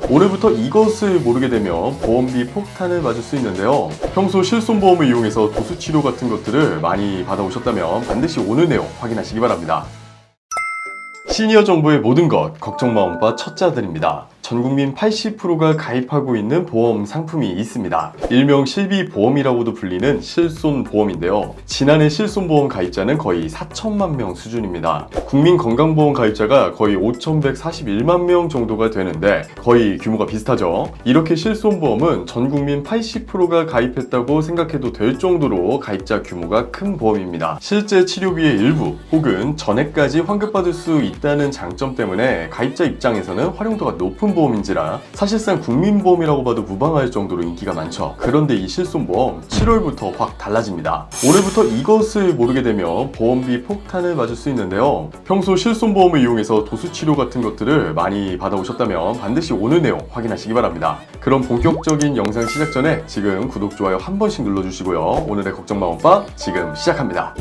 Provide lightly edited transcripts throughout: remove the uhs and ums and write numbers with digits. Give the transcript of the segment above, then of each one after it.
오늘부터 이것을 모르게 되면 보험비 폭탄을 맞을 수 있는데요. 평소 실손보험을 이용해서 도수치료 같은 것들을 많이 받아오셨다면 반드시 오늘 내용 확인하시기 바랍니다. 시니어 정보의 모든 것, 걱정마음바 첫자들입니다. 전국민 80%가 가입하고 있는 보험 상품이 있습니다. 일명 실비보험이라고도 불리는 실손보험인데요. 지난해 실손보험 가입자는 거의 4천만 명 수준입니다. 국민건강보험 가입자가 거의 5,141만 명 정도가 되는데 거의 규모가 비슷하죠. 이렇게 실손보험은 전국민 80%가 가입했다고 생각해도 될 정도로 가입자 규모가 큰 보험입니다. 실제 치료비의 일부 혹은 전액까지 환급받을 수 있다는 장점 때문에 가입자 입장에서는 활용도가 높은 보험인지라 사실상 국민보험이라고 봐도 무방할 정도로 인기가 많죠. 그런데 이 실손보험 7월부터 확 달라집니다. 올해부터 이것을 모르게 되면 보험비 폭탄을 맞을 수 있는데요. 평소 실손보험을 이용해서 도수치료 같은 것들을 많이 받아오셨다면 반드시 오늘 내용 확인하시기 바랍니다. 그럼 본격적인 영상 시작 전에 지금 구독, 좋아요 한 번씩 눌러주시고요. 오늘의 걱정마음바 지금 시작합니다.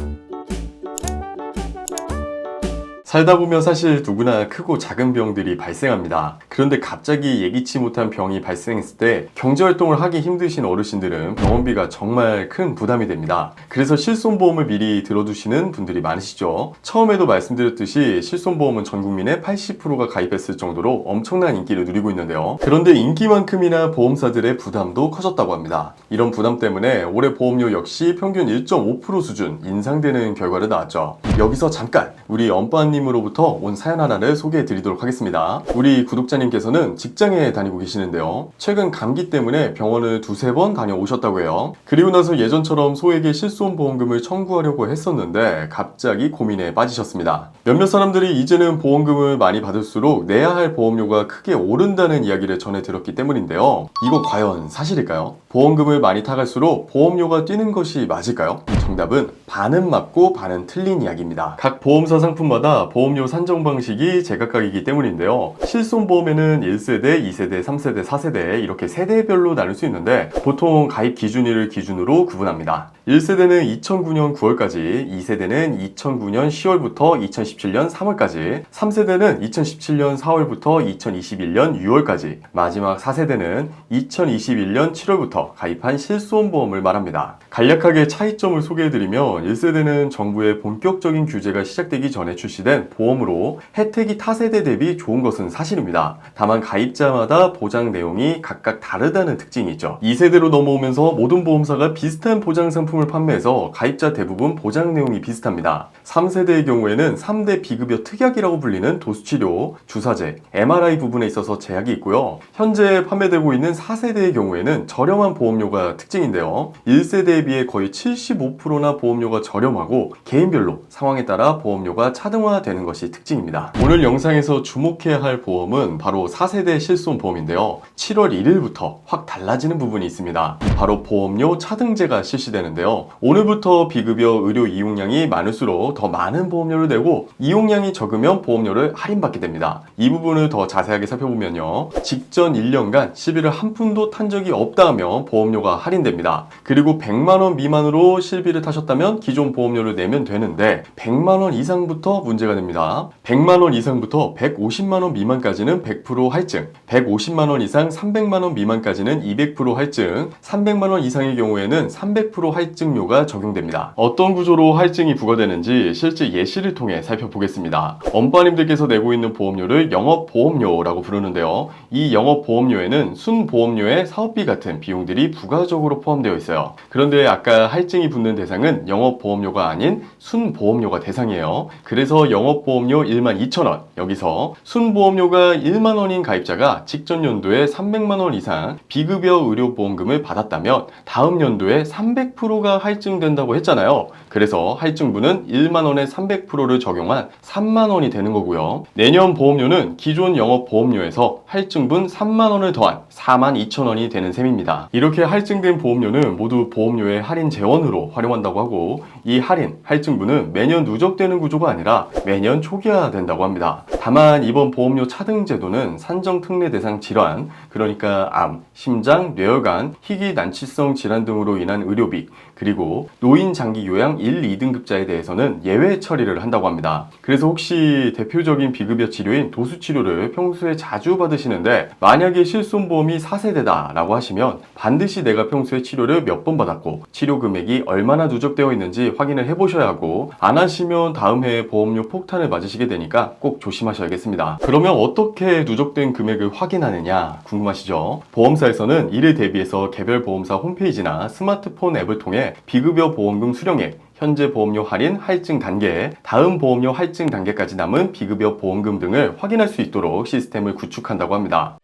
살다 보면 사실 누구나 크고 작은 병들이 발생합니다. 그런데 갑자기 예기치 못한 병이 발생했을 때 경제활동을 하기 힘드신 어르신들은 병원비가 정말 큰 부담이 됩니다. 그래서 실손보험을 미리 들어두시는 분들이 많으시죠. 처음에도 말씀드렸듯이 실손보험은 전 국민의 80%가 가입했을 정도로 엄청난 인기를 누리고 있는데요. 그런데 인기만큼이나 보험사들의 부담도 커졌다고 합니다. 이런 부담 때문에 올해 보험료 역시 평균 1.5% 수준 인상되는 결과를 나왔죠. 여기서 잠깐 우리 엄빠님으로부터 온 사연 하나를 소개해 드리도록 하겠습니다. 우리 구독자님께서는 직장에 다니고 계시는데요. 최근 감기 때문에 병원을 두세 번 다녀오셨다고 해요. 그리고 나서 예전처럼 소액의 실손보험금을 청구하려고 했었는데 갑자기 고민에 빠지셨습니다. 몇몇 사람들이 이제는 보험금을 많이 받을수록 내야 할 보험료가 크게 오른다는 이야기를 전해 들었기 때문인데요. 이거 과연 사실일까요? 보험금을 많이 타갈수록 보험료가 뛰는 것이 맞을까요? 정답은 반은 맞고 반은 틀린 이야기입니다. 각 보험사 상품마다 보험료 산정 방식이 제각각이기 때문인데요. 실손보험에는 1세대, 2세대, 3세대, 4세대 이렇게 세대별로 나눌 수 있는데 보통 가입 기준일을 기준으로 구분합니다. 1세대는 2009년 9월까지, 2세대는 2009년 10월부터 2017년 3월까지, 3세대는 2017년 4월부터 2021년 6월까지, 마지막 4세대는 2021년 7월부터 가입한 실손보험을 말합니다. 간략하게 차이점을 소개해드리면 1세대는 정부의 본격적인 규제가 시작되기 전에 출시된 보험으로 혜택이 타 세대 대비 좋은 것은 사실입니다. 다만 가입자마다 보장 내용이 각각 다르다는 특징이 있죠. 2세대로 넘어오면서 모든 보험사가 비슷한 보장 상품을 판매해서 가입자 대부분 보장 내용이 비슷합니다. 3세대의 경우에는 3대 비급여 특약이라고 불리는 도수치료, 주사제, MRI 부분에 있어서 제약이 있고요. 현재 판매되고 있는 4세대의 경우에는 저렴한 보험료가 특징인데요. 1세대에 비해 거의 75%나 보험료가 저렴하고 개인별로 상황에 따라 보험료가 차등화되는 것이 특징입니다. 오늘 영상에서 주목해야 할 보험은 바로 4세대 실손보험인데요. 7월 1일부터 확 달라지는 부분이 있습니다. 바로 보험료 차등제가 실시되는데요. 오늘부터 비급여 의료 이용량이 많을수록 더 많은 보험료를 내고 이용량이 적으면 보험료를 할인받게 됩니다. 이 부분을 더 자세하게 살펴보면요. 직전 1년간 시비를 한 푼도 탄 적이 없다 하면 보험료가 할인됩니다. 그리고 100만원 미만으로 실비를 타셨다면 기존 보험료를 내면 되는데 100만원 이상부터 문제가 됩니다. 100만원 이상부터 150만원 미만까지는 100% 할증, 150만원 이상 300만원 미만까지는 200% 할증, 300만원 이상의 경우에는 300% 할증료가 적용됩니다. 어떤 구조로 할증이 부과되는지 실제 예시를 통해 살펴보겠습니다. 엄빠님들께서 내고 있는 보험료를 영업보험료라고 부르는데요. 이 영업보험료에는 순보험료의 사업비 같은 비용들이 부가적으로 포함되어 있어요. 그런데 아까 할증이 붙는 대상은 영업보험료가 아닌 순보험료가 대상이에요. 그래서 영업보험료 12,000원, 여기서 순보험료가 1만원인 가입자가 직전 연도에 300만원 이상 비급여 의료보험금을 받았다면 다음 연도에 300%가 할증된다고 했잖아요. 그래서 할증분은 1만원에 300%를 적용한 3만원이 되는 거고요. 내년 보험료는 기존 영업보험료에서 할증분 3만원을 더한 42,000원이 되는 셈입니다. 이렇게 할증된 보험료는 모두 보험료의 할인 재원으로 활용한다고 하고 이 할인, 할증분은 매년 누적되는 구조가 아니라 매년 초기화된다고 합니다. 다만 이번 보험료 차등 제도는 산정 특례 대상 질환, 그러니까 암, 심장, 뇌혈관, 희귀 난치성 질환 등으로 인한 의료비, 그리고 노인 장기 요양 1, 2등급자에 대해서는 예외 처리를 한다고 합니다. 그래서 혹시 대표적인 비급여 치료인 도수치료를 평소에 자주 받으시는데 만약에 실손보험이 4세대다 라고 하시면 반드시 내가 평소에 치료를 몇 번 받았고 치료 금액이 얼마나 누적되어 있는지 확인을 해보셔야 하고, 안 하시면 다음 해에 보험료 폭탄을 맞으시게 되니까 꼭 조심하셔야겠습니다. 그러면 어떻게 누적된 금액을 확인하느냐 궁금하시죠? 보험사에서는 이를 대비해서 개별 보험사 홈페이지나 스마트폰 앱을 통해 비급여 보험금 수령액, 현재 보험료 할인 할증 단계, 다음 보험료 할증 단계까지 남은 비급여 보험금 등을 확인할 수 있도록 시스템을 구축한다고 합니다.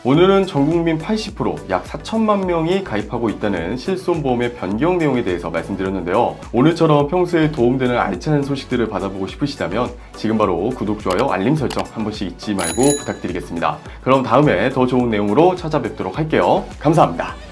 오늘은 전국민 80%, 약 4천만 명이 가입하고 있다는 실손보험의 변경 내용에 대해서 말씀드렸는데요. 오늘처럼 평소에 도움되는 알찬 소식들을 받아보고 싶으시다면 지금 바로 구독, 좋아요, 알림 설정 한 번씩 잊지 말고 부탁드리겠습니다. 그럼 다음에 더 좋은 내용으로 찾아뵙도록 할게요. 감사합니다.